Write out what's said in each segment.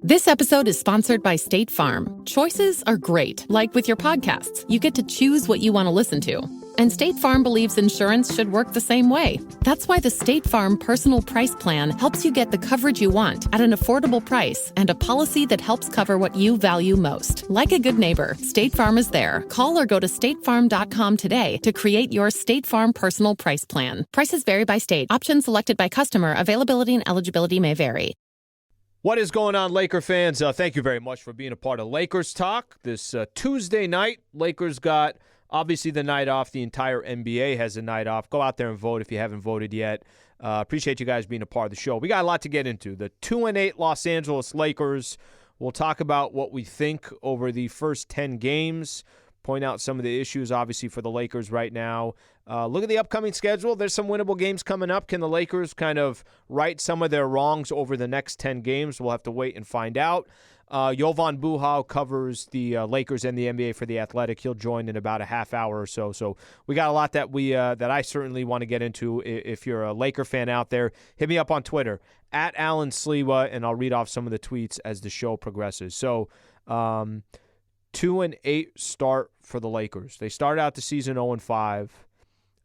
This episode is sponsored by State Farm. Choices are great. Like with your podcasts, you get to choose what you want to listen to. And State Farm believes insurance should work the same way. That's why the State Farm Personal Price Plan helps you get the coverage you want at an affordable price and a policy that helps cover what you value most. Like a good neighbor, State Farm is there. Call or go to statefarm.com today to create your State Farm Personal Price Plan. Prices vary by state. Options selected by customer. Availability and eligibility may vary. What is going on, Laker fans? Thank you very much for being a part of Lakers Talk. This Tuesday night, Lakers got obviously the night off. The entire NBA has a night off. Go out there and vote if you haven't voted yet. Appreciate you guys being a part of the show. We got a lot to get into. The 2-8 Los Angeles Lakers. We'll talk about what we think over the first 10 games. Point out some of the issues, obviously, for the Lakers right now. Look at the upcoming schedule. There's some winnable games coming up. Can the Lakers kind of right some of their wrongs over the next 10 games? We'll have to wait and find out. Jovan Buha covers the Lakers and the NBA for The Athletic. He'll join in about a half hour or so. So we got a lot that that I certainly want to get into. If you're a Laker fan out there, hit me up on Twitter, @Sliwa, and I'll read off some of the tweets as the show progresses. So 2-8 start for the Lakers. They started out the season 0-5.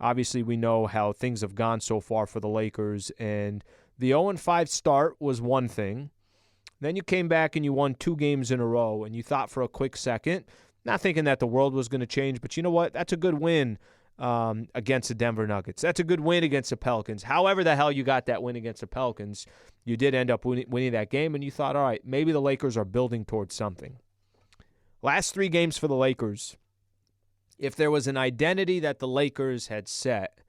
Obviously, we know how things have gone so far for the Lakers, and the 0-5 start was one thing. Then you came back and you won 2 games in a row, and you thought for a quick second, not thinking that the world was going to change, but you know what? That's a good win against the Denver Nuggets. That's a good win against the Pelicans. However the hell you got that win against the Pelicans, you did end up winning that game, and you thought, all right, maybe the Lakers are building towards something. Last 3 games for the Lakers, if there was an identity that the Lakers had set,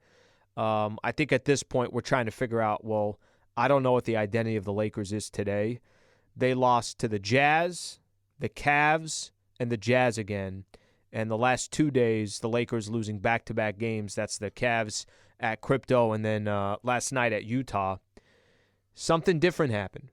I think at this point we're trying to figure out, well, I don't know what the identity of the Lakers is today. They lost to the Jazz, the Cavs, and the Jazz again. And the last 2 days, the Lakers losing back-to-back games. That's the Cavs at Crypto and then last night at Utah. Something different happened.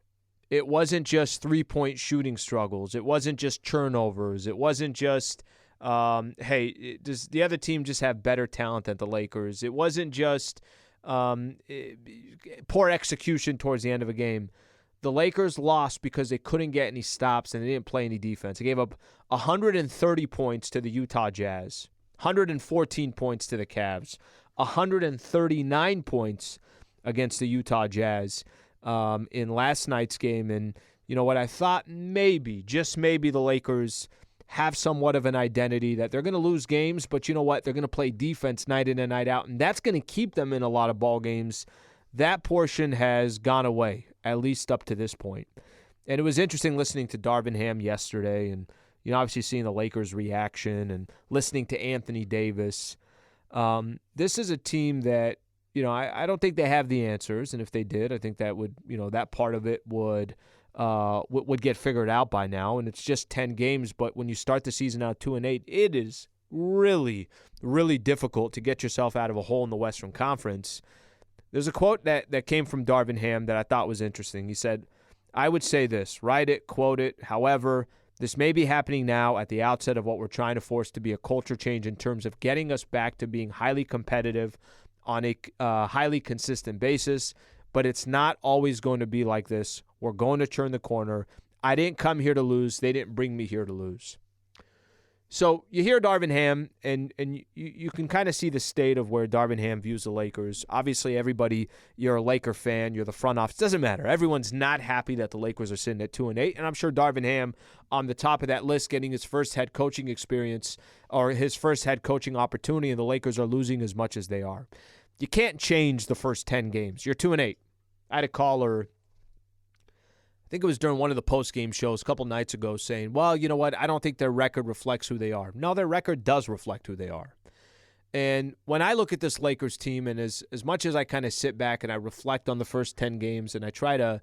It wasn't just three-point shooting struggles. It wasn't just turnovers. It wasn't just, does the other team just have better talent than the Lakers? It wasn't just poor execution towards the end of a game. The Lakers lost because they couldn't get any stops and they didn't play any defense. They gave up 130 points to the Utah Jazz, 114 points to the Cavs, 139 points against the Utah Jazz in last night's game. And you know what? I thought maybe, just maybe, the Lakers have somewhat of an identity that they're going to lose games, but you know what? They're going to play defense night in and night out, and that's going to keep them in a lot of ball games. That portion has gone away, at least up to this point. And it was interesting listening to Darvin Ham yesterday and, you know, obviously seeing the Lakers' reaction and listening to Anthony Davis. This is a team that, you know, I don't think they have the answers, and if they did, I think that would, you know, that part of it would get figured out by now. And it's just 10 games, but when you start the season out 2-8, it is really, really difficult to get yourself out of a hole in the Western Conference. There's a quote that came from Darvin Ham that I thought was interesting. He said, "I would say this, write it, quote it. However, this may be happening now at the outset of what we're trying to force to be a culture change in terms of getting us back to being highly competitive on a highly consistent basis, but it's not always going to be like this. We're going to turn the corner. I didn't come here to lose. They didn't bring me here to lose." So you hear Darvin Ham, and you can kind of see the state of where Darvin Ham views the Lakers. Obviously, everybody, you're a Laker fan, you're the front office. Doesn't matter. Everyone's not happy that the Lakers are sitting at 2-8, and I'm sure Darvin Ham on the top of that list, getting his first head coaching experience or his first head coaching opportunity, and the Lakers are losing as much as they are. You can't change the first 10 games. You're 2-8. I had a caller, I think it was during one of the post-game shows a couple nights ago, saying, well, you know what, I don't think their record reflects who they are. No, their record does reflect who they are. And when I look at this Lakers team, and as much as I kind of sit back and I reflect on the first 10 games and I try to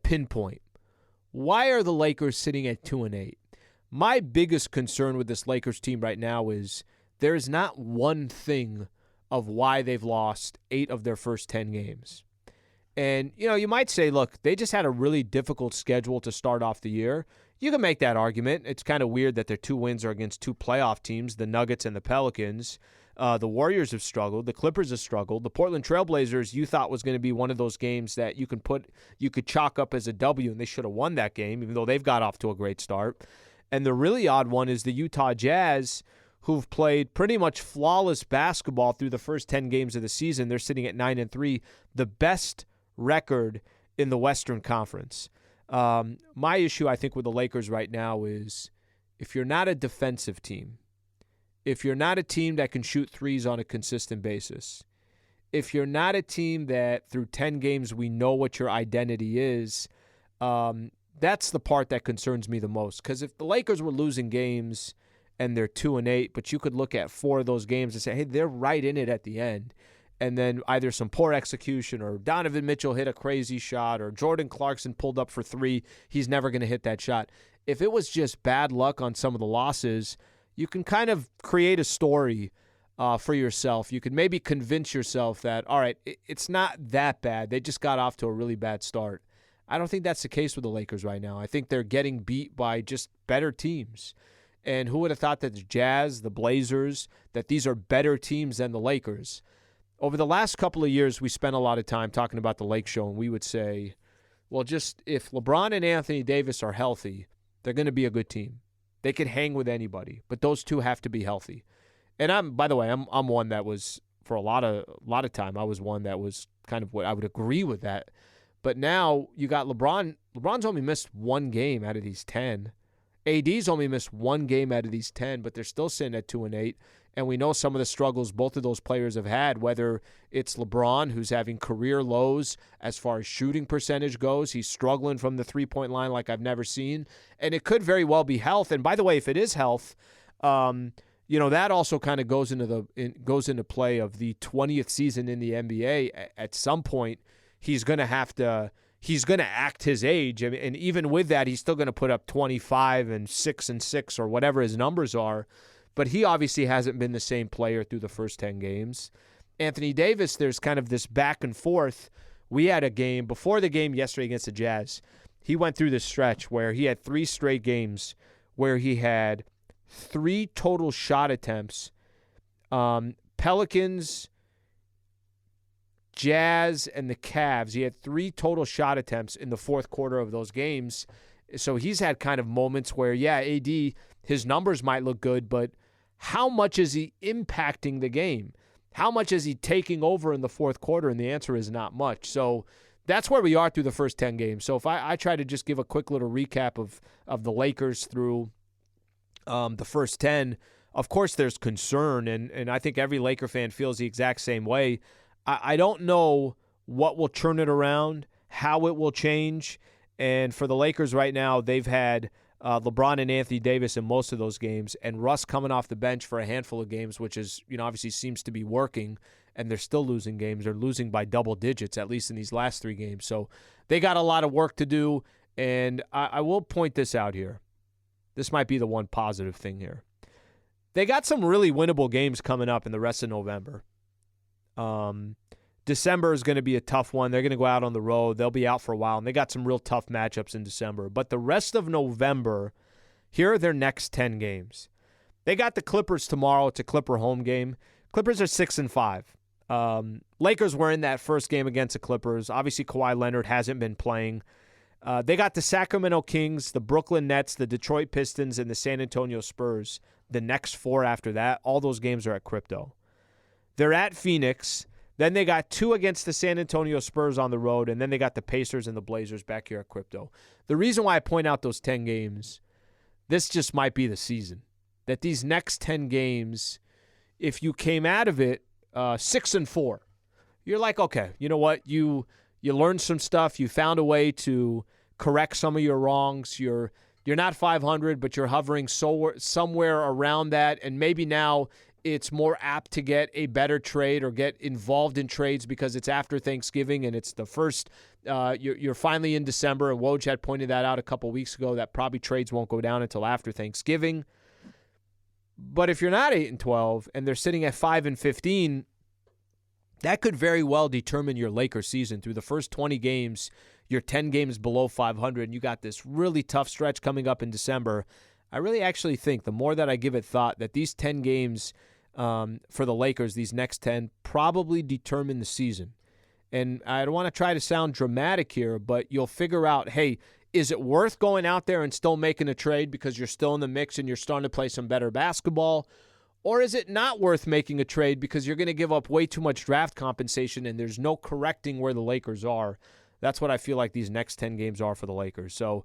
pinpoint, why are the Lakers sitting at 2-8? My biggest concern with this Lakers team right now is there is not one thing of why they've lost 8 of their first 10 games. And, you know, you might say, look, they just had a really difficult schedule to start off the year. You can make that argument. It's kind of weird that their 2 wins are against 2 playoff teams, the Nuggets and the Pelicans. The Warriors have struggled. The Clippers have struggled. The Portland Trailblazers, you thought was going to be one of those games that you could chalk up as a W, and they should have won that game, even though they've got off to a great start. And the really odd one is the Utah Jazz, who've played pretty much flawless basketball through the first 10 games of the season. They're sitting at 9-3, the best record in the Western Conference. My issue, I think, with the Lakers right now is if you're not a defensive team, if you're not a team that can shoot threes on a consistent basis, if you're not a team that through 10 games we know what your identity is, that's the part that concerns me the most. Because if the Lakers were losing games and they're 2-8, but you could look at 4 of those games and say, hey, they're right in it at the end, and then either some poor execution or Donovan Mitchell hit a crazy shot or Jordan Clarkson pulled up for 3, he's never going to hit that shot. If it was just bad luck on some of the losses, you can kind of create a story for yourself. You can maybe convince yourself that, all right, it's not that bad. They just got off to a really bad start. I don't think that's the case with the Lakers right now. I think they're getting beat by just better teams. And who would have thought that the Jazz, the Blazers, that these are better teams than the Lakers? Over the last couple of years, we spent a lot of time talking about the Lake Show, and we would say, well, just if LeBron and Anthony Davis are healthy, they're going to be a good team. They could hang with anybody, but those two have to be healthy. And by the way, I'm one that was, for a lot of time, I was one that was kind of what I would agree with that. But now you got LeBron. LeBron's only missed 1 game out of these 10. AD's only missed 1 game out of these 10, but they're still sitting at 2-8. And we know some of the struggles both of those players have had, whether it's LeBron, who's having career lows as far as shooting percentage goes. He's struggling from the three-point line like I've never seen. And it could very well be health. And by the way, if it is health, that also kind of goes into play of the 20th season in the NBA. At some point, he's going to act his age. And even with that, he's still going to put up 25 and 6 and 6 or whatever his numbers are. But he obviously hasn't been the same player through the first 10 games. Anthony Davis, there's kind of this back and forth. We had a game before the game yesterday against the Jazz. He went through this stretch where he had 3 straight games where he had 3 total shot attempts. Pelicans, Jazz, and the Cavs. He had 3 total shot attempts in the fourth quarter of those games. So he's had kind of moments where, AD, his numbers might look good, but how much is he impacting the game? How much is he taking over in the fourth quarter? And the answer is not much. So that's where we are through the first 10 games. So if I try to just give a quick little recap of the Lakers through the first 10, of course there's concern, and I think every Laker fan feels the exact same way. I don't know what will turn it around, how it will change. And for the Lakers right now, they've had LeBron and Anthony Davis in most of those games, and Russ coming off the bench for a handful of games, which is, obviously seems to be working, and they're still losing games. They're losing by double digits, at least in these last 3 games. So they got a lot of work to do, and I will point this out here. This might be the one positive thing here. They got some really winnable games coming up in the rest of November. December is going to be a tough one. They're going to go out on the road. They'll be out for a while, and they got some real tough matchups in December. But the rest of November, here are their next 10 games. They got the Clippers tomorrow. It's a Clipper home game. Clippers are 6-5. Lakers were in that first game against the Clippers. Obviously, Kawhi Leonard hasn't been playing. They got the Sacramento Kings, the Brooklyn Nets, the Detroit Pistons, and the San Antonio Spurs. The next 4 after that, all those games are at Crypto. They're at Phoenix. Then they got 2 against the San Antonio Spurs on the road, and then they got the Pacers and the Blazers back here at Crypto. The reason why I point out those 10 games, this just might be the season. That these next 10 games, if you came out of it 6-4, you're like, okay, you know what? You learned some stuff. You found a way to correct some of your wrongs. You're not 500, but you're hovering somewhere around that, and maybe now it's more apt to get a better trade or get involved in trades because it's after Thanksgiving and it's the first, you're finally in December, and Woj had pointed that out a couple weeks ago that probably trades won't go down until after Thanksgiving. But if you're not 8-12 and they're sitting at 5-15, that could very well determine your Lakers season. Through the first 20 games, you're 10 games below 500, and you got this really tough stretch coming up in December. I really actually think, the more that I give it thought, that these 10 games for the Lakers, these next 10, probably determine the season. And I don't want to try to sound dramatic here, but you'll figure out, hey, is it worth going out there and still making a trade because you're still in the mix and you're starting to play some better basketball? Or is it not worth making a trade because you're going to give up way too much draft compensation and there's no correcting where the Lakers are? That's what I feel like these next 10 games are for the Lakers. So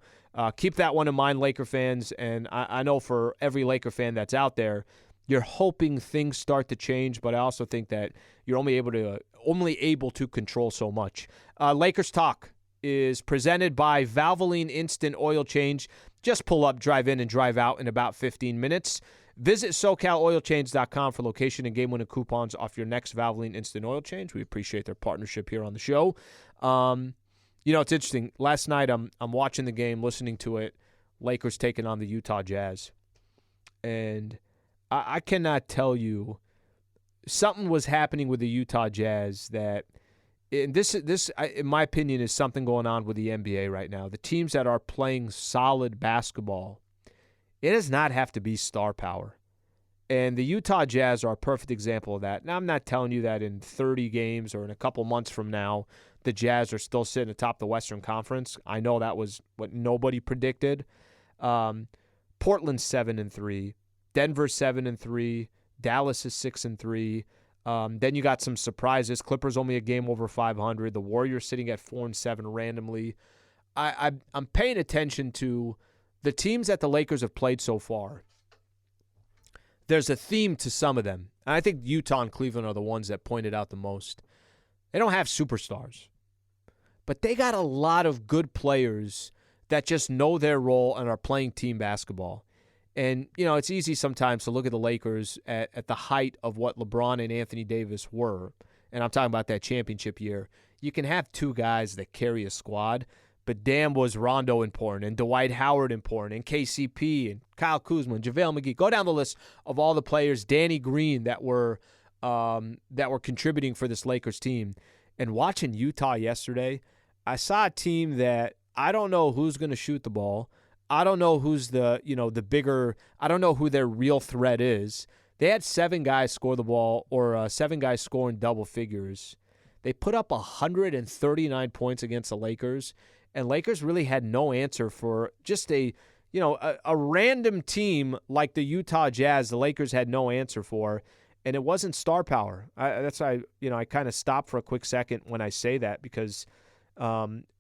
keep that one in mind, Laker fans. And I know for every Laker fan that's out there, you're hoping things start to change, but I also think that you're only able to control so much. Lakers Talk is presented by Valvoline Instant Oil Change. Just pull up, drive in, and drive out in about 15 minutes. Visit SoCalOilChange.com for location and game-winning coupons off your next Valvoline Instant Oil Change. We appreciate their partnership here on the show. It's interesting. Last night I'm watching the game, listening to it. Lakers taking on the Utah Jazz. And I cannot tell you, something was happening with the Utah Jazz that, and this in my opinion, is something going on with the NBA right now. The teams that are playing solid basketball, it does not have to be star power. And the Utah Jazz are a perfect example of that. Now, I'm not telling you that in 30 games or in a couple months from now, the Jazz are still sitting atop the Western Conference. I know that was what nobody predicted. Portland's 7-3. Denver 7-3. Dallas is 6-3. Then you got some surprises. Clippers only a game over 500. The Warriors sitting at 4-7 randomly. I'm paying attention to the teams that the Lakers have played so far. There's a theme to some of them. And I think Utah and Cleveland are the ones that pointed out the most. They don't have superstars, but they got a lot of good players that just know their role and are playing team basketball. And, it's easy sometimes to look at the Lakers at the height of what LeBron and Anthony Davis were. And I'm talking about that championship year. You can have two guys that carry a squad, but damn was Rondo important and Dwight Howard important and KCP and Kyle Kuzma and JaVale McGee. Go down the list of all the players, Danny Green, that were contributing for this Lakers team. And watching Utah yesterday, I saw a team that I don't know who's going to shoot the ball. I don't know who's the bigger, I don't know who their real threat is. They had 7 guys score the ball, or 7 guys scoring double figures. They put up 139 points against the Lakers, and Lakers really had no answer for just a random team like the Utah Jazz. The Lakers had no answer for, and it wasn't star power. That's why I kind of stop for a quick second when I say that, because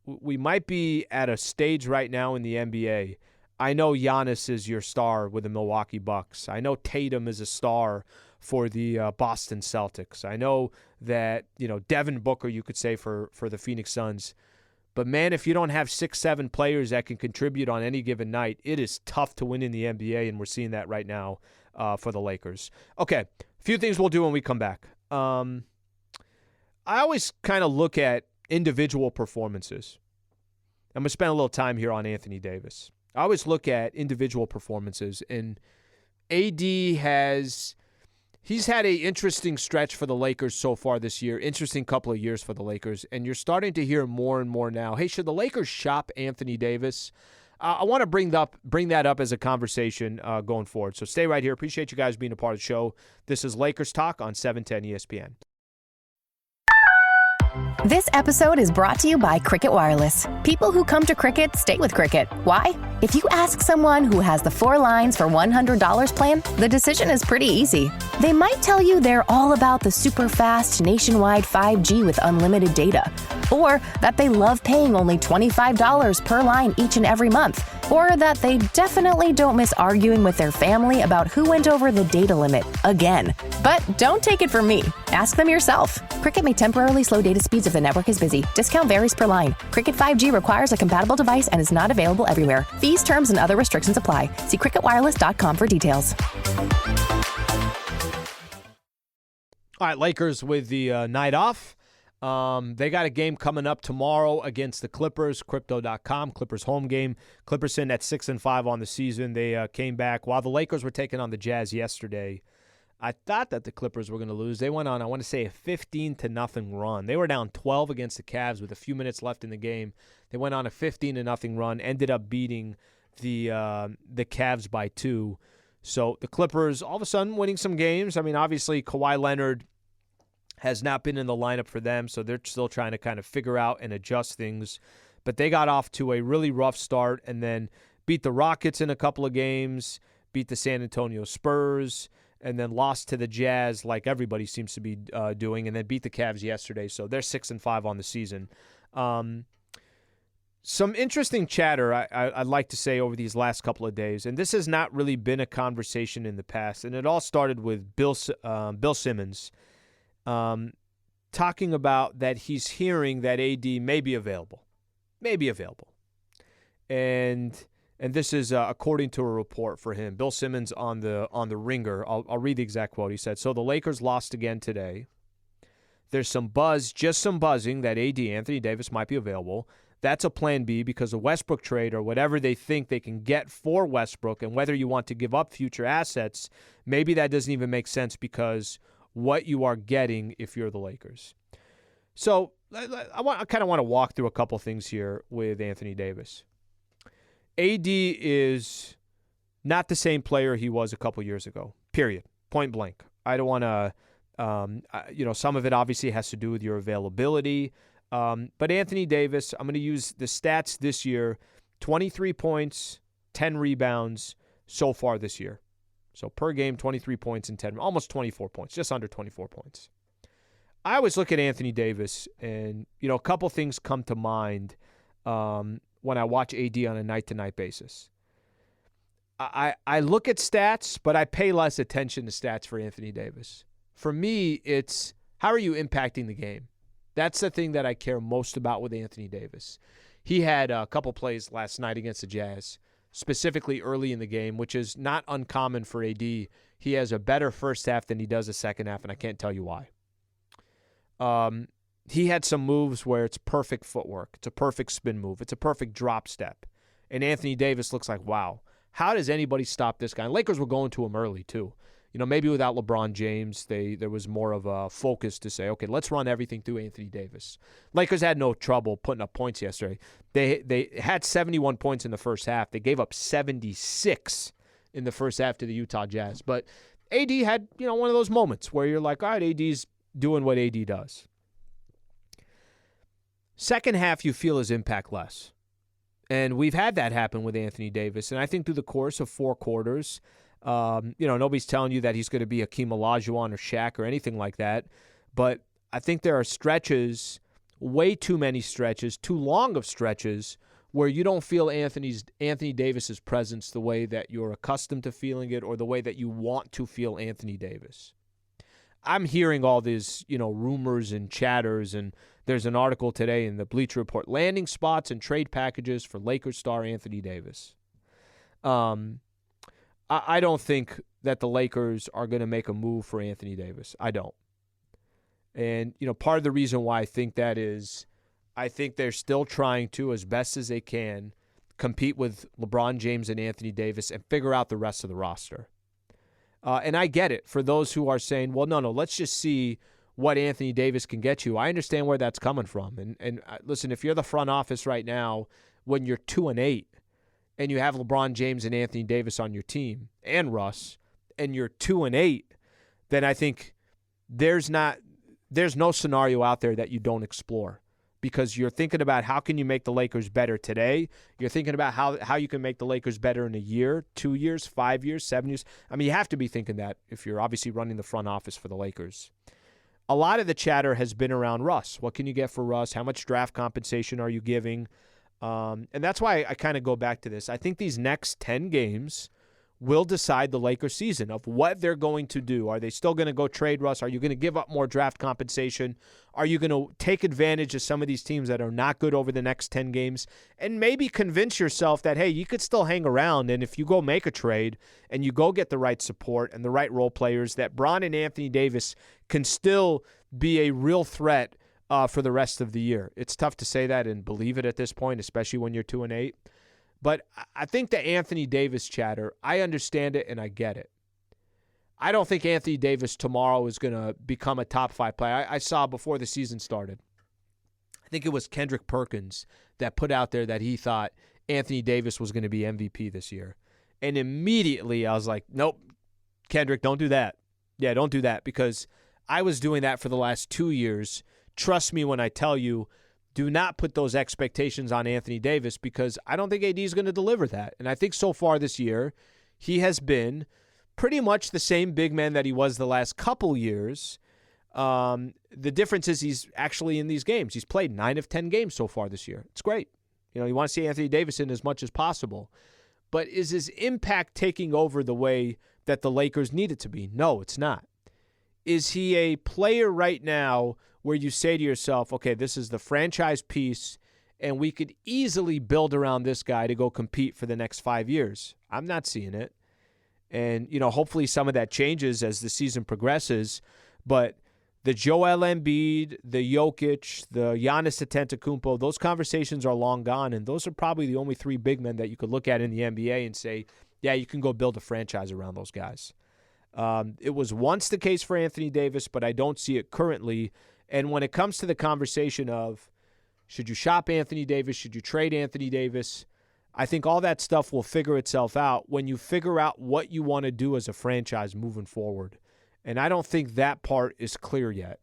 we might be at a stage right now in the NBA. I know Giannis is your star with the Milwaukee Bucks. I know Tatum is a star for the Boston Celtics. I know that, Devin Booker, you could say, for the Phoenix Suns. But, man, if you don't have 6-7 players that can contribute on any given night, it is tough to win in the NBA, and we're seeing that right now for the Lakers. Okay, a few things we'll do when we come back. I always kind of look at individual performances. I'm going to spend a little time here on Anthony Davis. I always look at individual performances, and AD he's had an interesting stretch for the Lakers so far this year, interesting couple of years for the Lakers, and you're starting to hear more and more now, hey, should the Lakers shop Anthony Davis? I want to bring that up as a conversation going forward, so stay right here. Appreciate you guys being a part of the show. This is Lakers Talk on 710 ESPN. This episode is brought to you by Cricket Wireless. People who come to Cricket stay with Cricket. Why? If you ask someone who has the 4 lines for $100 plan, the decision is pretty easy. They might tell you they're all about the super fast nationwide 5G with unlimited data, or that they love paying only $25 per line each and every month, or that they definitely don't miss arguing with their family about who went over the data limit again. But don't take it from me. Ask them yourself. Cricket may temporarily slow data speeds if the network is busy. Discount varies per line. Cricket 5G requires a compatible device and is not available everywhere. Fees, terms, and other restrictions apply. See cricketwireless.com for details. All right, Lakers with the night off. They got a game coming up tomorrow against the Clippers, Crypto.com, Clippers home game. Clippers sitting at 6-5 on the season. They came back while the Lakers were taking on the Jazz yesterday. I thought that the Clippers were going to lose. They went on, I want to say, a 15-0 run. They were down 12 against the Cavs with a few minutes left in the game. They went on a 15-0 run, ended up beating the Cavs by 2. So the Clippers all of a sudden winning some games. I mean, obviously Kawhi Leonard has not been in the lineup for them, so they're still trying to kind of figure out and adjust things. But they got off to a really rough start and then beat the Rockets in a couple of games, beat the San Antonio Spurs, and then lost to the Jazz like everybody seems to be doing, and then beat the Cavs yesterday. So they're 6-5 on the season. Some interesting chatter I'd like to say over these last couple of days, and this has not really been a conversation in the past, and it all started with Bill Simmons talking about that he's hearing that AD may be available. And this is according to a report for him. Bill Simmons on the Ringer. I'll read the exact quote. He said, "So the Lakers lost again today. There's some buzz, just some buzzing that AD, Anthony Davis, might be available. That's a plan B because the Westbrook trade or whatever they think they can get for Westbrook, and whether you want to give up future assets, maybe that doesn't even make sense because what you are getting if you're the Lakers." So I kind of want to walk through a couple things here with Anthony Davis. AD is not the same player he was a couple years ago, period, point blank. I don't want to, some of it obviously has to do with your availability. But Anthony Davis, I'm going to use the stats this year, 23 points, 10 rebounds so far this year. So per game, 23 points and 10, almost 24 points, just under 24 points. I always look at Anthony Davis and, a couple things come to mind when I watch AD on a night-to-night basis. I look at stats, but I pay less attention to stats for Anthony Davis. For me, it's how are you impacting the game? That's the thing that I care most about with Anthony Davis. He had a couple plays last night against the Jazz, specifically early in the game, which is not uncommon for AD. He has a better first half than he does a second half, and I can't tell you why. He had some moves where it's perfect footwork. It's a perfect spin move. It's a perfect drop step. And Anthony Davis looks like, wow, how does anybody stop this guy? And Lakers were going to him early, too. Maybe without LeBron James, there was more of a focus to say, okay, let's run everything through Anthony Davis. Lakers had no trouble putting up points yesterday. They had 71 points in the first half. They gave up 76 in the first half to the Utah Jazz. But AD had, one of those moments where you're like, all right, AD's doing what AD does. Second half, you feel his impact less. And we've had that happen with Anthony Davis. And I think through the course of 4 quarters, nobody's telling you that he's going to be Hakeem Olajuwon or Shaq or anything like that. But I think there are stretches, way too many stretches, too long of stretches, where you don't feel Anthony Davis's presence the way that you're accustomed to feeling it or the way that you want to feel Anthony Davis. I'm hearing all these, rumors and chatters, and there's an article today in the Bleacher Report, landing spots and trade packages for Lakers star Anthony Davis. I don't think that the Lakers are going to make a move for Anthony Davis. I don't. And, part of the reason why I think that is I think they're still trying to, as best as they can, compete with LeBron James and Anthony Davis and figure out the rest of the roster. And I get it for those who are saying, well, no, let's just see what Anthony Davis can get you. I understand where that's coming from. And listen, if you're the front office right now, when you're 2-8, and you have LeBron James and Anthony Davis on your team, and Russ, and you're 2-8, then I think there's no scenario out there that you don't explore, because you're thinking about how can you make the Lakers better today. You're thinking about how you can make the Lakers better in a year, 2 years, 5 years, 7 years. I mean, you have to be thinking that if you're obviously running the front office for the Lakers. A lot of the chatter has been around Russ. What can you get for Russ? How much draft compensation are you giving? And that's why I kind of go back to this. I think these next 10 games will decide the Lakers season of what they're going to do. Are they still going to go trade Russ? Are you going to give up more draft compensation? Are you going to take advantage of some of these teams that are not good over the next 10 games and maybe convince yourself that, hey, you could still hang around, and if you go make a trade and you go get the right support and the right role players, that Bron and Anthony Davis can still be a real threat for the rest of the year. It's tough to say that and believe it at this point, especially when you're 2-8. But I think the Anthony Davis chatter, I understand it and I get it. I don't think Anthony Davis tomorrow is going to become a top 5 player. I saw before the season started, I think it was Kendrick Perkins that put out there that he thought Anthony Davis was going to be MVP this year. And immediately I was like, nope, Kendrick, don't do that. Yeah, don't do that, because I was doing that for the last 2 years. Trust me when I tell you, do not put those expectations on Anthony Davis, because I don't think AD is going to deliver that. And I think so far this year, he has been pretty much the same big man that he was the last couple years. The difference is he's actually in these games. He's played 9 of 10 games so far this year. It's great. You want to see Anthony Davis in as much as possible. But is his impact taking over the way that the Lakers need it to be? No, it's not. Is he a player right now where you say to yourself, okay, this is the franchise piece, and we could easily build around this guy to go compete for the next 5 years? I'm not seeing it. And, hopefully some of that changes as the season progresses. But the Joel Embiid, the Jokic, the Giannis Antetokounmpo, those conversations are long gone, and those are probably the only 3 big men that you could look at in the NBA and say, yeah, you can go build a franchise around those guys. It was once the case for Anthony Davis, but I don't see it currently. And when it comes to the conversation of should you shop Anthony Davis, should you trade Anthony Davis, I think all that stuff will figure itself out when you figure out what you want to do as a franchise moving forward. And I don't think that part is clear yet.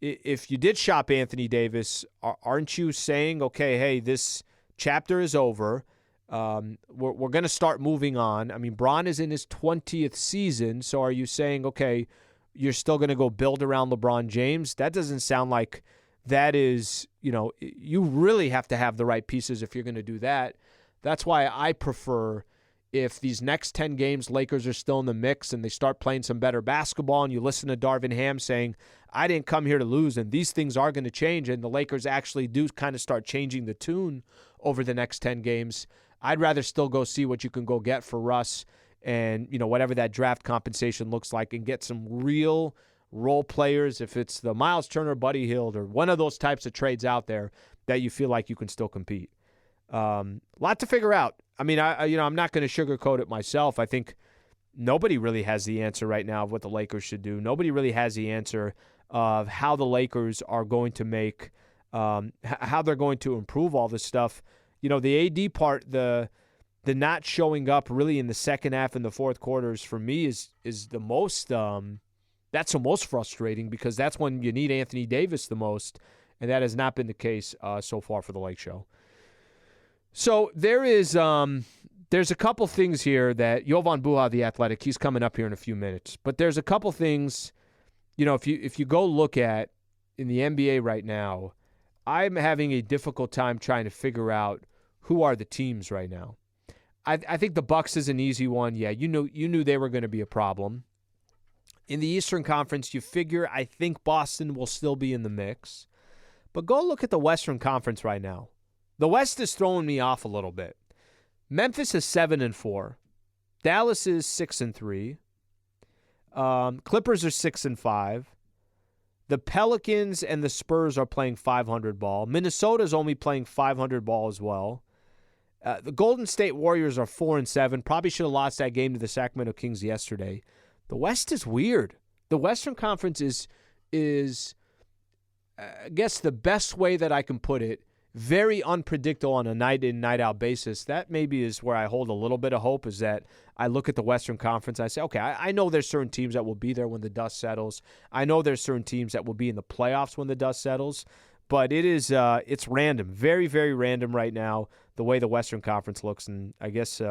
If you did shop Anthony Davis, aren't you saying, okay, hey, this chapter is over. We're going to start moving on. I mean, Bron is in his 20th season, so are you saying, okay, you're still going to go build around LeBron James? That doesn't sound like that is, you really have to have the right pieces if you're going to do that. That's why I prefer, if these next 10 games, Lakers are still in the mix and they start playing some better basketball, and you listen to Darvin Ham saying, I didn't come here to lose, and these things are going to change, and the Lakers actually do kind of start changing the tune over the next 10 games, I'd rather still go see what you can go get for Russ and, whatever that draft compensation looks like, and get some real role players, if it's the Miles Turner, Buddy Hield, or one of those types of trades out there that you feel like you can still compete. Lot to figure out. I mean, I'm not going to sugarcoat it myself. I think nobody really has the answer right now of what the Lakers should do. Nobody really has the answer of how the Lakers are going to make, how they're going to improve all this stuff. The AD part, the not showing up really in the second half and the fourth quarters for me is the most, that's the most frustrating, because that's when you need Anthony Davis the most, and that has not been the case so far for the Lake Show. So there's a couple things here that Jovan Buha, the Athletic, he's coming up here in a few minutes. But there's a couple things, if you go look at in the NBA right now, I'm having a difficult time trying to figure out who are the teams right now. I think the Bucks is an easy one. Yeah, you knew they were going to be a problem. In the Eastern Conference, you figure I think Boston will still be in the mix. But go look at the Western Conference right now. The West is throwing me off a little bit. Memphis is 7-4. Dallas is 6-3. Clippers are 6-5. The Pelicans and the Spurs are playing 500 ball. Minnesota's only playing 500 ball as well. The Golden State Warriors are 4-7. Probably should have lost that game to the Sacramento Kings yesterday. The West is weird. The Western Conference is I guess the best way that I can put it, very unpredictable on a night-in, night-out basis. That maybe is where I hold a little bit of hope, is that I look at the Western Conference, I say, okay, I know there's certain teams that will be there when the dust settles. I know there's certain teams that will be in the playoffs when the dust settles. But it's random, very, very random right now, the way the Western Conference looks. And I guess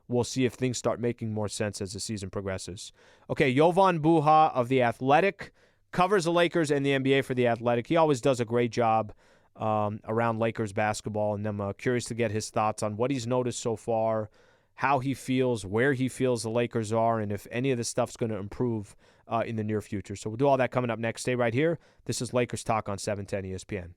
we'll see if things start making more sense as the season progresses. Okay, Jovan Buha of The Athletic covers the Lakers and the NBA for The Athletic. He always does a great job around Lakers basketball, and I'm curious to get his thoughts on what he's noticed so far, how he feels, where he feels the Lakers are, and if any of this stuff's going to improve in the near future. So we'll do all that coming up next. Stay right here. This is Lakers Talk on 710 ESPN.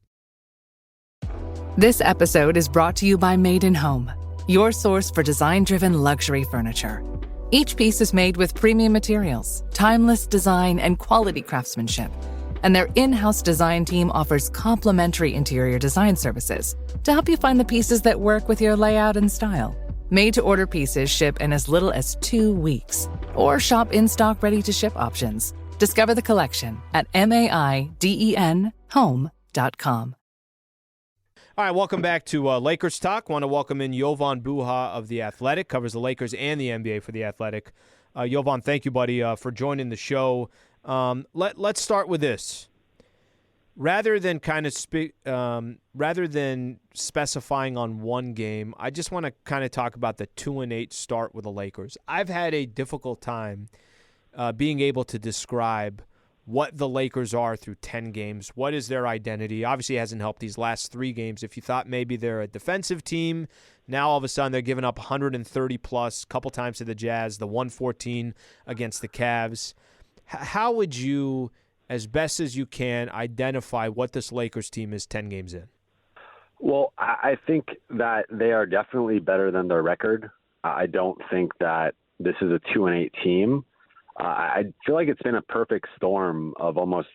This episode is brought to you by Made in Home, your source for design-driven luxury furniture. Each piece is made with premium materials, timeless design, and quality craftsmanship. And their in-house design team offers complimentary interior design services to help you find the pieces that work with your layout and style. Made-to-order pieces ship in as little as 2 weeks, or shop in-stock ready-to-ship options. Discover the collection at MAIDENHome.com. All right, welcome back to Lakers Talk. Want to welcome in Jovan Buha of The Athletic, covers the Lakers and the NBA for The Athletic. Jovan, thank you, buddy, for joining the show. Let's start with this. Rather than specifying on one game, I just want to kind of talk about the 2-8 start with the Lakers. I've had a difficult time being able to describe what the Lakers are through 10 games. What is their identity? Obviously, it hasn't helped these last 3 games. If you thought maybe they're a defensive team, now all of a sudden they're giving up 130-plus a couple times to the Jazz, the 114 against the Cavs. How would you, as best as you can, identify what this Lakers team is 10 games in? Well, I think that they are definitely better than their record. I don't think that this is a 2-8 team. I feel like it's been a perfect storm of almost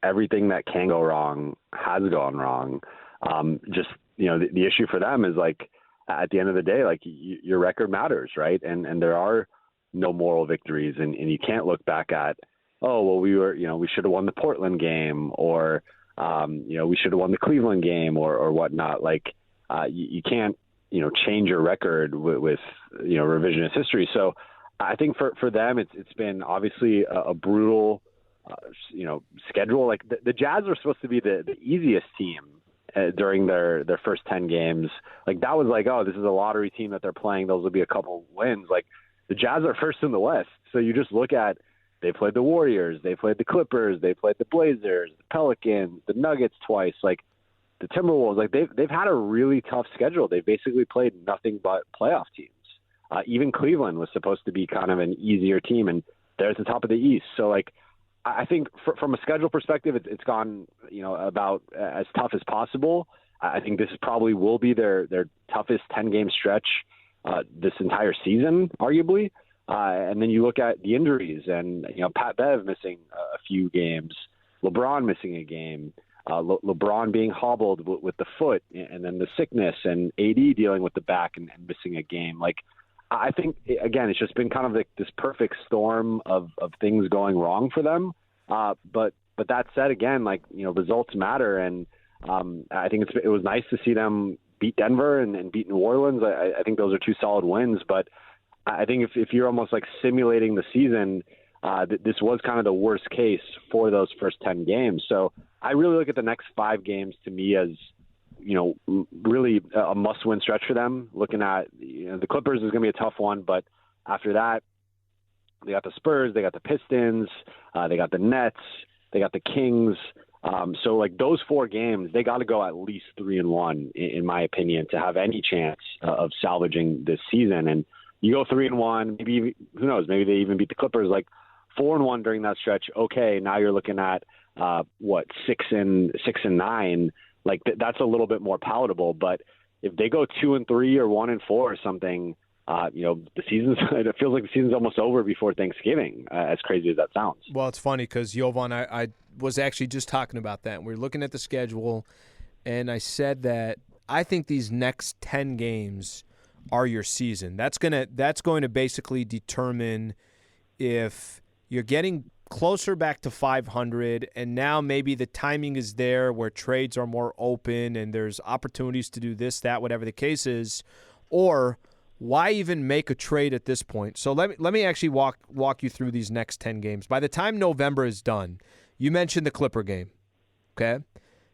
everything that can go wrong has gone wrong. The issue for them is, like, at the end of the day, like, your record matters, right? And there are no moral victories, and you can't look back at, we should have won the Portland game, or we should have won the Cleveland game, or whatnot. Like, you can't change your record with revisionist history. So I think for them, it's been obviously a brutal, schedule. Like, the Jazz were supposed to be the easiest team during their first 10 games. Like, that was like, oh, this is a lottery team that they're playing. Those will be a couple wins. Like, the Jazz are first in the West. So you just look at, they played the Warriors, they played the Clippers, they played the Blazers, the Pelicans, the Nuggets twice, like the Timberwolves. Like, they've had a really tough schedule. They've basically played nothing but playoff teams. Even Cleveland was supposed to be kind of an easier team, and they're at the top of the East. So, like, I think from a schedule perspective, it's gone, about as tough as possible. I think this probably will be their toughest 10-game stretch this entire season, arguably. And then you look at the injuries, and Pat Bev missing a few games, LeBron missing a game, LeBron being hobbled with the foot, and then the sickness, and AD dealing with the back and missing a game. Like, I think, again, it's just been kind of like this perfect storm of things going wrong for them. But that said, again, like, results matter. And I think it was nice to see them beat Denver and beat New Orleans. I think those are 2 solid wins. But I think if you're almost like simulating the season, this was kind of the worst case for those first 10 games. So I really look at the next 5 games to me as, really a must-win stretch for them. Looking at the Clippers is going to be a tough one, but after that, they got the Spurs, they got the Pistons, they got the Nets, they got the Kings. So, like, those 4 games, they got to go at least 3-1, in my opinion, to have any chance of salvaging this season. And you go 3-1, maybe, who knows, maybe they even beat the Clippers. Like, 4-1 during that stretch. Okay, now you're looking at 6-9. Like, that's a little bit more palatable. But if they go 2-3 or 1-4 or something, the season's it feels like the season's almost over before Thanksgiving. As crazy as that sounds. Well, it's funny because Jovan, I was actually just talking about that. We're looking at the schedule, and I said that I think these next 10 games are your season. That's going to basically determine if you're getting closer back to 500, and now maybe the timing is there where trades are more open and there's opportunities to do this, that, whatever the case is, or why even make a trade at this point? So let me actually walk you through these next 10 games. By the time November is done, you mentioned the Clipper game, okay?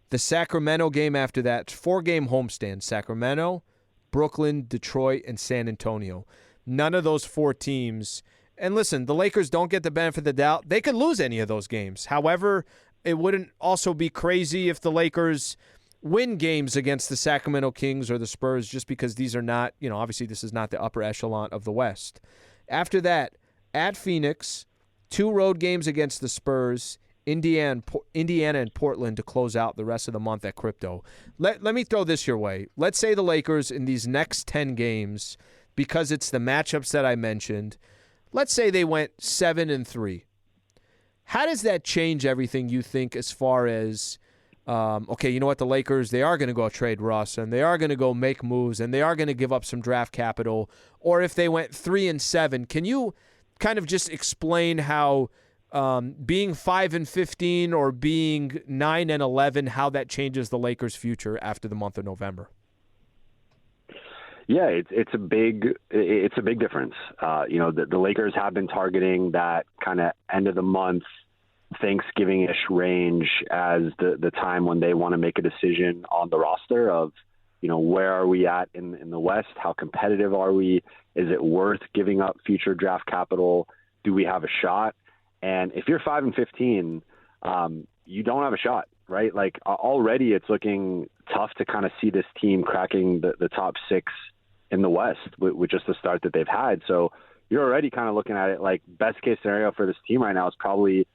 The Sacramento game after that, 4-game homestand, Sacramento, Brooklyn, Detroit, and San Antonio. None of those 4 teams. And listen, the Lakers don't get the benefit of the doubt. They could lose any of those games. However, it wouldn't also be crazy if the Lakers win games against the Sacramento Kings or the Spurs, just because these are not, obviously this is not the upper echelon of the West. After that, at Phoenix, 2 road games against the Spurs, Indiana and Portland to close out the rest of the month at Crypto. Let me throw this your way. Let's say the Lakers in these next 10 games, because it's the matchups that I mentioned, let's say they went 7-3. How does that change everything, you think, as far as, okay, you know what, the Lakers, they are going to go trade Russ, and they are going to go make moves, and they are going to give up some draft capital, or if they went 3-7, can you kind of just explain how being 5-15 or being 9-11, how that changes the Lakers' future after the month of November. Yeah, it's a big difference. The Lakers have been targeting that kind of end of the month, Thanksgiving-ish range as the time when they want to make a decision on the roster of, where are we at in the West? How competitive are we? Is it worth giving up future draft capital? Do we have a shot? And if you're 5-15, you don't have a shot, right? Like already it's looking tough to kind of see this team cracking the top 6 in the West with just the start that they've had. So you're already kind of looking at it like best case scenario for this team right now is probably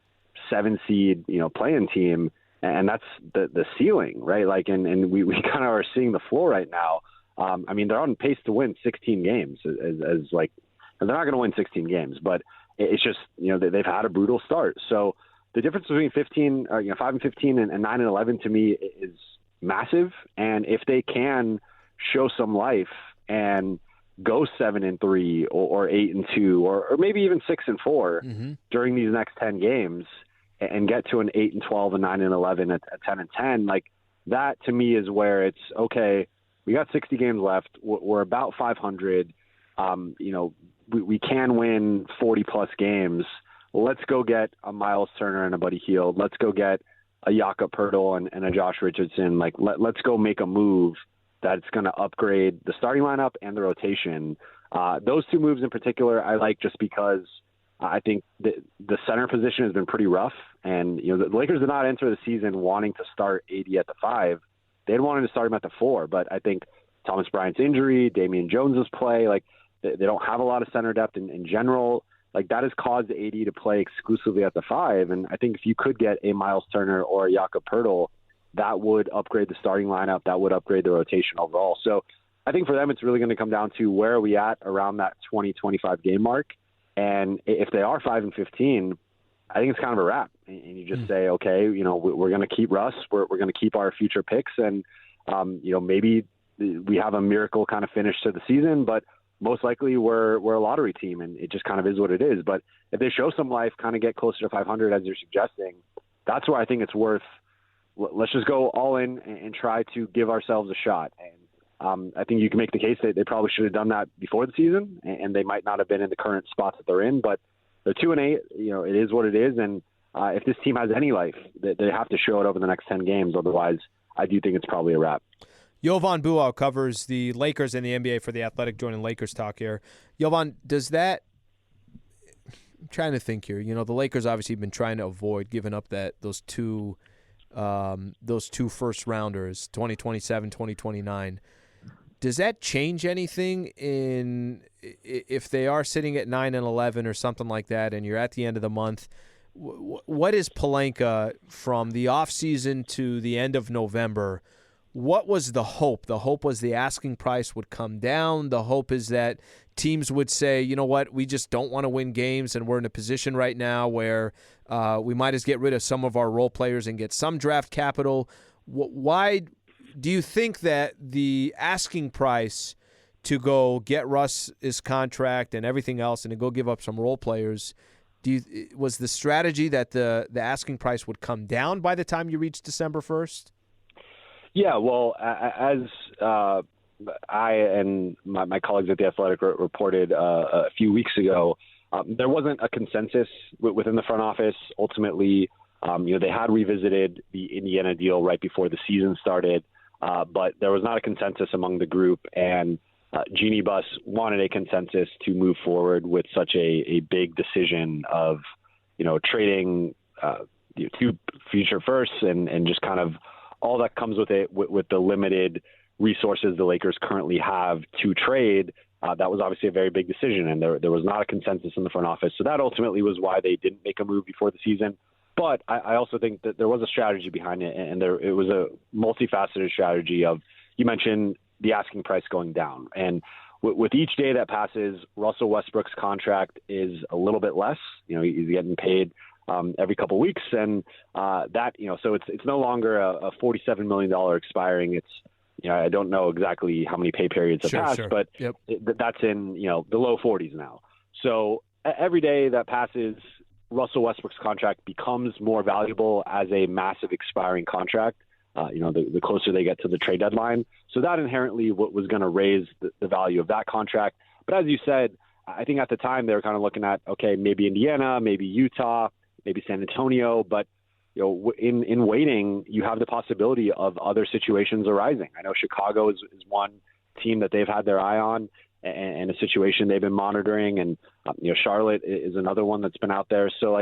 7 seed, play-in team. And that's the ceiling, right? Like, and we kind of are seeing the floor right now. They're on pace to win 16 games and they're not going to win 16 games, but it's just, they've had a brutal start. So the difference between 5-15 and 9-11 to me is massive. And if they can show some life and go 7-3 or 8-2 or maybe even 6-4 during these next 10 games and get to an 8-12 and 9-11 at 10-10, like that to me is where it's okay. We got 60 games left. We're about 500. We can win 40 plus games. Let's go get a Miles Turner and a Buddy Hield. Let's go get a Jakob Poeltl and a Josh Richardson. Like let's go make a move that's going to upgrade the starting lineup and the rotation. Those 2 moves in particular, I like just because I think the center position has been pretty rough. And, the Lakers did not enter the season wanting to start AD at the 5. They had wanted to start him at the 4. But I think Thomas Bryant's injury, Damian Jones's play, like they don't have a lot of center depth in general. Like that has caused AD to play exclusively at the 5. And I think if you could get a Miles Turner or a Jakob Poeltl, that would upgrade the starting lineup. That would upgrade the rotation overall. So I think for them, it's really going to come down to where are we at around that 20-25 game mark. And if they are 5-15, I think it's kind of a wrap. And you just say, okay, we're going to keep Russ. We're going to keep our future picks. And, maybe we have a miracle kind of finish to the season, but most likely we're a lottery team and it just kind of is what it is. But if they show some life, kind of get closer to 500 as you're suggesting, that's where I think it's worth. Let's just go all in and try to give ourselves a shot. And I think you can make the case that they probably should have done that before the season, and they might not have been in the current spots that they're in. But they're 2-8. It is what it is. And if this team has any life, they have to show it over the next 10 games. Otherwise, I do think it's probably a wrap. Jovan Buha covers the Lakers and the NBA for The Athletic, joining Lakers Talk here. Jovan, does that – I'm trying to think here. The Lakers obviously have been trying to avoid giving up those two first rounders, 2027, 2029. Does that change anything if they are sitting at 9-11 or something like that, and you're at the end of the month? What is Pelinka from the offseason to the end of November? What was the hope? The hope was the asking price would come down. The hope is that teams would say, you know what, we just don't want to win games, and we're in a position right now where we might as get rid of some of our role players and get some draft capital. Why do you think that the asking price to go get Russ's contract and everything else and to go give up some role players, was the strategy that the asking price would come down by the time you reach December 1st? Yeah, well, as I and my colleagues at The Athletic reported a few weeks ago, there wasn't a consensus within the front office. Ultimately, they had revisited the Indiana deal right before the season started, but there was not a consensus among the group, and Jeannie Buss wanted a consensus to move forward with such a big decision of, trading 2 future firsts and just kind of all that comes with it, with the limited resources the Lakers currently have to trade. That was obviously a very big decision, and there was not a consensus in the front office. So that ultimately was why they didn't make a move before the season. But I also think that there was a strategy behind it, and it was a multifaceted strategy of, you mentioned the asking price going down. And with each day that passes, Russell Westbrook's contract is a little bit less. He's getting paid every couple of weeks, and so it's no longer a $47 million expiring. It's, I don't know exactly how many pay periods have passed, but that's in, the low 40s now. So every day that passes, Russell Westbrook's contract becomes more valuable as a massive expiring contract, the closer they get to the trade deadline. So that inherently was going to raise the value of that contract. But as you said, I think at the time they were kind of looking at, okay, maybe Indiana, maybe Utah, maybe San Antonio. But in waiting, you have the possibility of other situations arising. I know Chicago is one team that they've had their eye on and a situation they've been monitoring. And, Charlotte is another one that's been out there. So,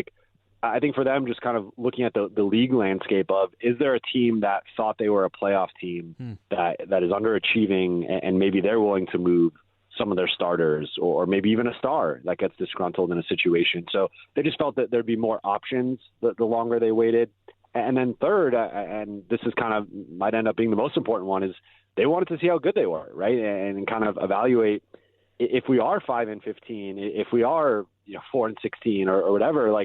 I think for them, just kind of looking at the league landscape of, is there a team that thought they were a playoff team that is underachieving and maybe they're willing to move some of their starters or maybe even a star that gets disgruntled in a situation. So they just felt that there'd be more options the longer they waited. And then third, and this is kind of might end up being the most important one, is they wanted to see how good they were, right? And kind of evaluate if we are 5-15, if we are 4-16 or whatever,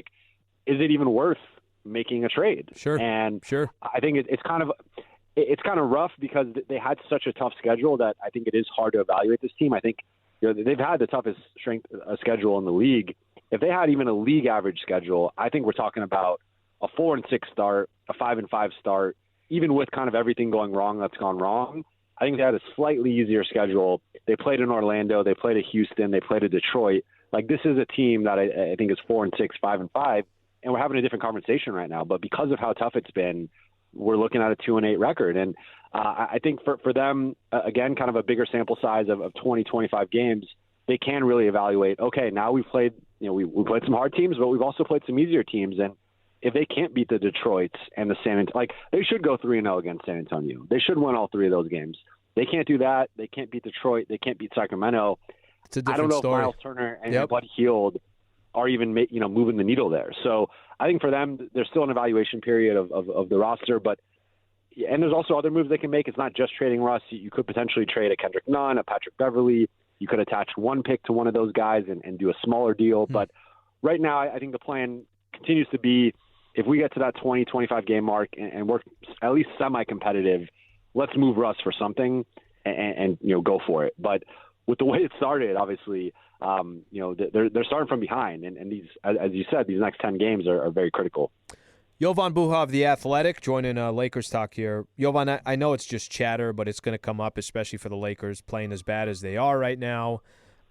is it even worth making a trade? Sure. And sure. I think it's kind of rough because they had such a tough schedule that I think it is hard to evaluate this team. I think they've had the toughest strength schedule in the league. If they had even a league average schedule, I think we're talking about a 4-6 start, a 5-5 start, even with kind of everything going wrong that's gone wrong. I think they had a slightly easier schedule. They played in Orlando, they played at Houston, they played at Detroit. This is a team that I think is 4-6, 5-5, and we're having a different conversation right now. But because of how tough it's been, we're looking at a 2-8 record. And I think for them, again, kind of a bigger sample size of 20, 25 games, they can really evaluate, okay, now we've played, we played some hard teams, but we've also played some easier teams. And if they can't beat the Detroits and the San Antonio, they should go 3-0 against San Antonio. They should win all three of those games. They can't do that. They can't beat Detroit. They can't beat Sacramento. It's a different I don't know story. if Miles Turner and Buddy Hield are even moving the needle there. So I think for them, there's still an evaluation period of the roster, and there's also other moves they can make. It's not just trading Russ. You could potentially trade a Kendrick Nunn, a Patrick Beverley. You could attach one pick to one of those guys and do a smaller deal. But right now, I think the plan continues to be, if we get to that 20, 25 game mark and we're at least semi-competitive, let's move Russ for something and go for it. But with the way it started, obviously, they're starting from behind. And these, as you said, these next 10 games are very critical. Jovan Buha of The Athletic joining Lakers Talk here. Jovan, I know it's just chatter, but it's going to come up, especially for the Lakers playing as bad as they are right now.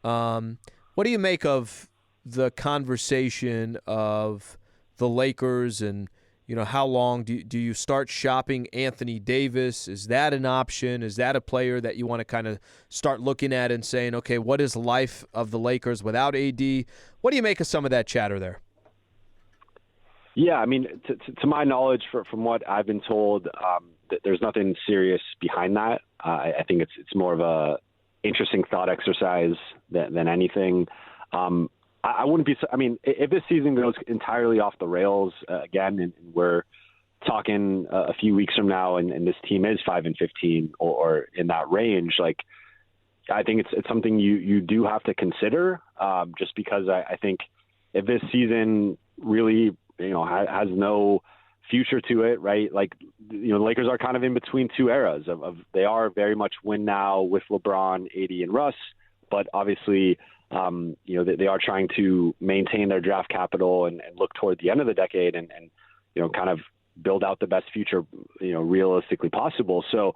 What do you make of the conversation of the Lakers and, how long do you start shopping Anthony Davis? Is that an option? Is that a player that you want to kind of start looking at and saying, okay, what is the life of the Lakers without AD? What do you make of some of that chatter there? Yeah, I mean, to my knowledge, from what I've been told, there's nothing serious behind that. I think it's more of a interesting thought exercise than anything. I wouldn't be. I mean, if this season goes entirely off the rails again, and we're talking a few weeks from now, and this team is 5-15 or in that range, I think it's something you do have to consider. Just because I think if this season really has no future to it, right? The Lakers are kind of in between two eras of they are very much win now with LeBron, AD, and Russ, but obviously. They are trying to maintain their draft capital and look toward the end of the decade and kind of build out the best future, realistically possible. So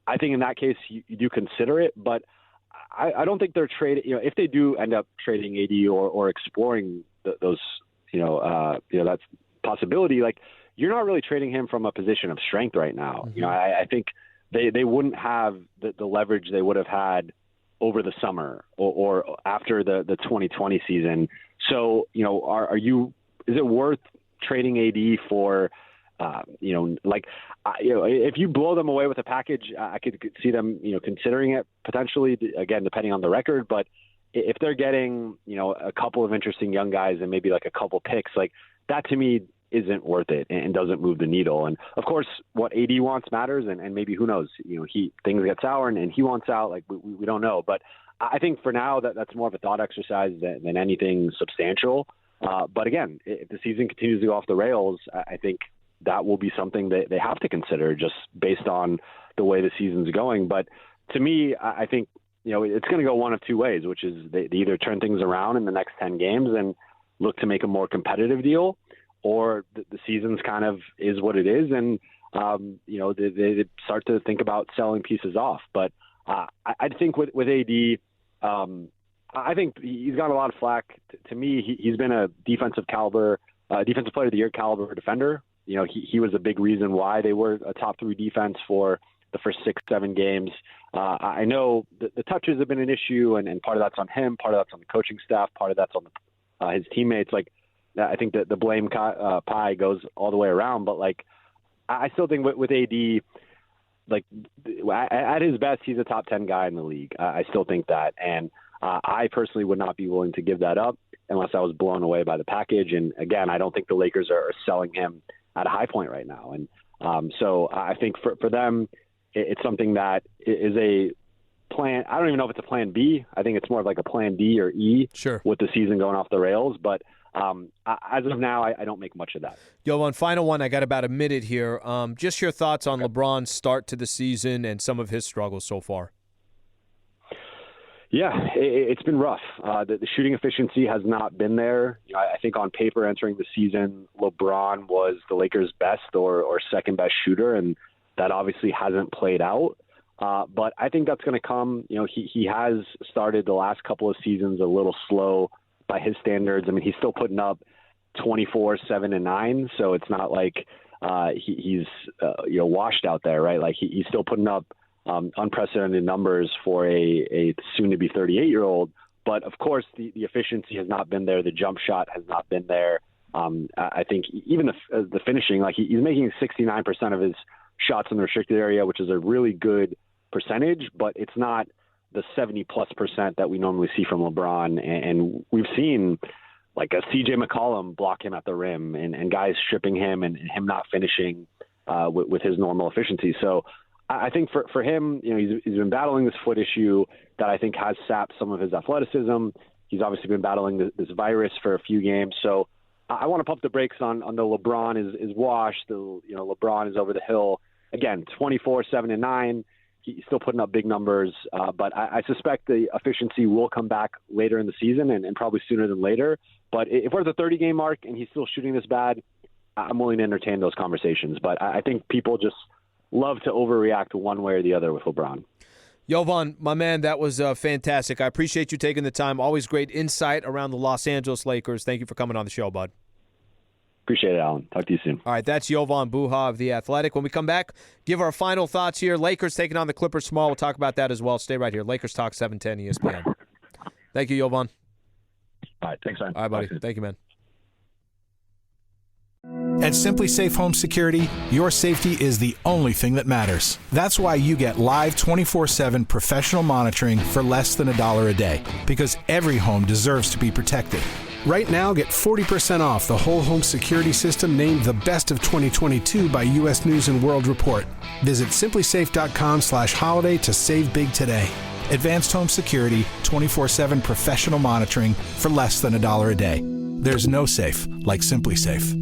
I think in that case, you do consider it, but I don't think they're trading, if they do end up trading AD or exploring those, that's possibility, you're not really trading him from a position of strength right now. Mm-hmm. I think they wouldn't have the leverage they would have had over the summer or after the 2020 season. So, is it worth trading AD for, if you blow them away with a package, I could see them, considering it potentially, again, depending on the record. But if they're getting, a couple of interesting young guys and maybe a couple picks, that to me isn't worth it and doesn't move the needle. And of course, what AD wants matters, and maybe, who knows, things get sour and he wants out. We don't know. But I think for now that's more of a thought exercise than anything substantial. But again, if the season continues to go off the rails, I think that will be something that they have to consider just based on the way the season's going. But to me, I think, it's going to go one of two ways, which is they either turn things around in the next 10 games look to make a more competitive deal, or the season's kind of is what it is, and they start to think about selling pieces off. But I think with AD, I think he's got a lot of flack. To me, he's been a defensive player of the year caliber defender. He was a big reason why they were a top 3 defense for the first 6-7 games. I know the touches have been an issue, and part of that's on him, part of that's on the coaching staff, part of that's on his teammates. Like, I think that the blame pie goes all the way around. But like, I still think with AD, like at his best, he's a top 10 guy in the league. I still think that, and I personally would not be willing to give that up unless I was blown away by the package. And again, I don't think the Lakers are selling him at a high point right now. And so I think for them, it's something that is a plan. I don't even know if it's a plan B. I think it's more of like a plan D or E. Sure. With the season going off the rails. But as of now, I don't make much of that. Jovan, final one. I got about a minute here. Just your thoughts on LeBron's start to the season and some of his struggles so far. Yeah, it's been rough. The shooting efficiency has not been there. I think on paper entering the season, LeBron was the Lakers' best or second best shooter, and that obviously hasn't played out. But I think that's going to come. He has started the last couple of seasons a little slow by his standards. I mean, he's still putting up 24, 7, and 9, so it's not like he's washed out there, right? Like he's still putting up unprecedented numbers for a soon-to-be 38-year-old. But, of course, the efficiency has not been there. The jump shot has not been there. I think even the finishing, like he's making 69% of his shots in the restricted area, which is a really good percentage, but it's not the 70+% that we normally see from LeBron. And we've seen like a CJ McCollum block him at the rim and guys stripping him and him not finishing with his normal efficiency. So I think for him, he's been battling this foot issue that I think has sapped some of his athleticism. He's obviously been battling this virus for a few games. So I want to pump the brakes on the LeBron is washed. LeBron is over the hill. Again, 24, 7, and 9. He's still putting up big numbers. But I suspect the efficiency will come back later in the season and probably sooner than later. But if we're at the 30-game mark and he's still shooting this bad, I'm willing to entertain those conversations. But I think people just love to overreact one way or the other with LeBron. Jovan, my man, that was fantastic. I appreciate you taking the time. Always great insight around the Los Angeles Lakers. Thank you for coming on the show, bud. Appreciate it, Alan. Talk to you soon. All right, that's Jovan Buha of The Athletic. When we come back, give our final thoughts here. Lakers taking on the Clippers small. We'll talk about that as well. Stay right here. Lakers Talk 710 ESPN. Thank you, Jovan. All right, thanks, man. All right, buddy. Thank you, man. At Simply Safe Home Security, your safety is the only thing that matters. That's why you get live 24/7 professional monitoring for less than $1 a day, because every home deserves to be protected. Right now, get 40% off the whole home security system named the best of 2022 by U.S. News & World Report. Visit simplysafe.com/holiday to save big today. Advanced home security, 24/7 professional monitoring for less than $1 a day. There's no safe like Simply Safe.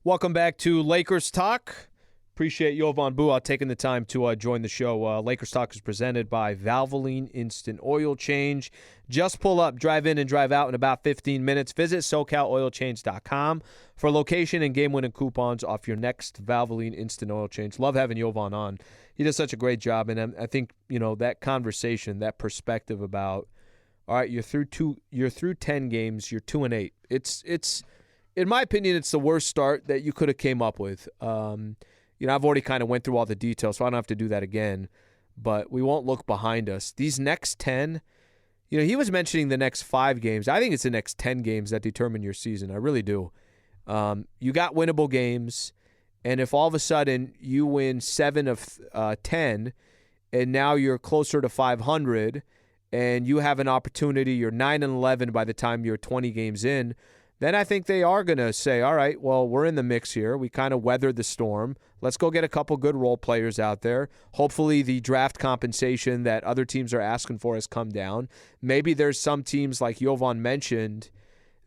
Welcome back to Lakers Talk. Appreciate Jovan Buha taking the time to join the show. Lakers Talk is presented by Valvoline Instant Oil Change. Just pull up, drive in, and drive out in about 15 minutes. Visit SoCalOilChange.com for location and game-winning coupons off your next Valvoline Instant Oil Change. Love having Jovan on. He does such a great job, and I think that conversation, that perspective about, all right, you're through 10 games, you're 2-8. It's in my opinion, it's the worst start that you could have came up with. I've already kind of went through all the details, so I don't have to do that again. But we won't look behind us. These next 10, he was mentioning the next 5 games. I think it's the next 10 games that determine your season. I really do. You got winnable games, and if all of a sudden you win 7 of 10, and now you're closer to 500, and you have an opportunity, you're 9-11 by the time you're 20 games in, then I think they are going to say, all right, well, we're in the mix here. We kind of weathered the storm. Let's go get a couple good role players out there. Hopefully the draft compensation that other teams are asking for has come down. Maybe there's some teams like Jovan mentioned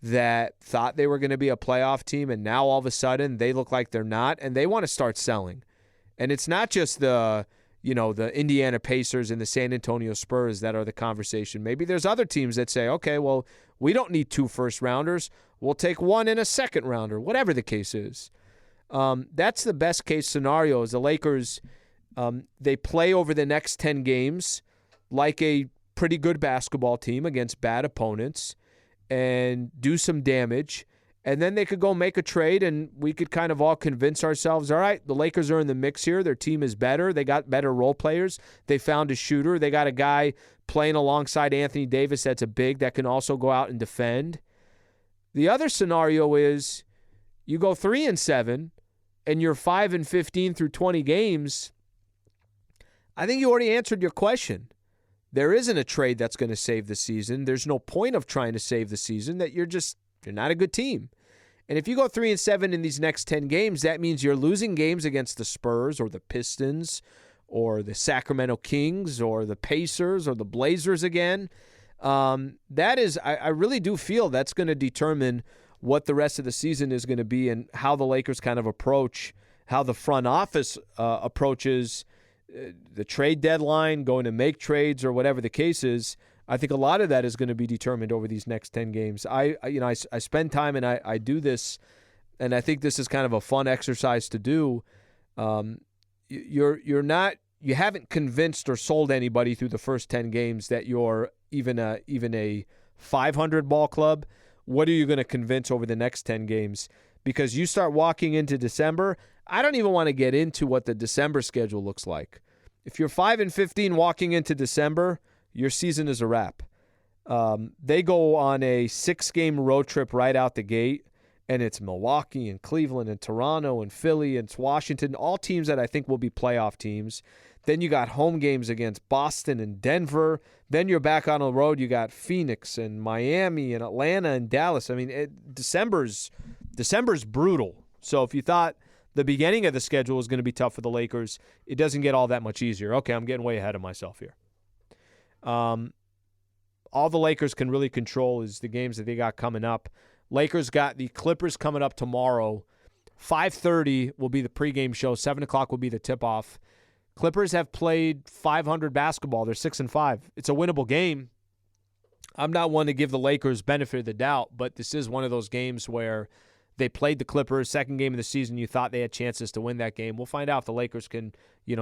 that thought they were going to be a playoff team, and now all of a sudden they look like they're not, and they want to start selling. And it's not just the, the Indiana Pacers and the San Antonio Spurs that are the conversation. Maybe there's other teams that say, okay, well, we don't need 2 first-rounders. We'll take 1 and a second-rounder, whatever the case is. That's the best-case scenario is the Lakers, they play over the next 10 games like a pretty good basketball team against bad opponents and do some damage. And then they could go make a trade, and we could kind of all convince ourselves, all right, the Lakers are in the mix here. Their team is better. They got better role players. They found a shooter. They got a guy playing alongside Anthony Davis that's a big that can also go out and defend. The other scenario is you go 3-7, and you're 5-15 through 20 games. I think you already answered your question. There isn't a trade that's going to save the season. There's no point of trying to save the season. That you're not a good team. And if you go 3-7 in these next 10 games, that means you're losing games against the Spurs or the Pistons or the Sacramento Kings or the Pacers or the Blazers again. That is, I really do feel that's going to determine what the rest of the season is going to be and how the Lakers kind of approach, how the front office approaches the trade deadline, going to make trades or whatever the case is. I think a lot of that is going to be determined over these next 10 games. I spend time and I do this, and I think this is kind of a fun exercise to do. You haven't convinced or sold anybody through the first 10 games that you're even a 500 ball club. What are you going to convince over the next 10 games? Because you start walking into December, I don't even want to get into what the December schedule looks like. If you're 5-15 walking into December, your season is a wrap. They go on a 6-game road trip right out the gate, and it's Milwaukee and Cleveland and Toronto and Philly and Washington, all teams that I think will be playoff teams. Then you got home games against Boston and Denver. Then you're back on the road. You got Phoenix and Miami and Atlanta and Dallas. I mean, December's brutal. So if you thought the beginning of the schedule was going to be tough for the Lakers, it doesn't get all that much easier. Okay, I'm getting way ahead of myself here. All the Lakers can really control is the games that they got coming up. Lakers got the Clippers coming up tomorrow. 5:30 will be the pregame show. 7 o'clock will be the tip-off. Clippers have played .500 basketball. They're 6-5. It's a winnable game. I'm not one to give the Lakers benefit of the doubt, but this is one of those games where they played the Clippers, second game of the season. You thought they had chances to win that game. We'll find out if the Lakers can,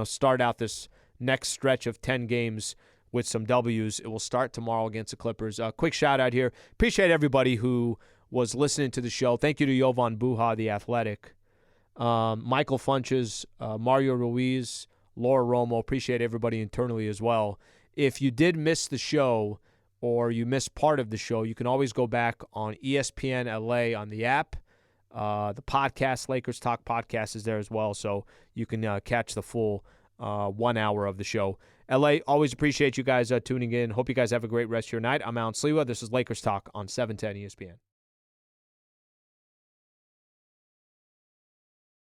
start out this next stretch of 10 games with some W's. It will start tomorrow against the Clippers. Quick shout-out here. Appreciate everybody who was listening to the show. Thank you to Jovan Buha, The Athletic, Michael Funches, Mario Ruiz, Laura Romo. Appreciate everybody internally as well. If you did miss the show or you missed part of the show, you can always go back on ESPN LA on the app. The podcast, Lakers Talk podcast, is there as well, so you can catch the full 1 hour of the show. LA, always appreciate you guys tuning in. Hope you guys have a great rest of your night. I'm Alan Sliwa. This is Lakers Talk on 710 ESPN.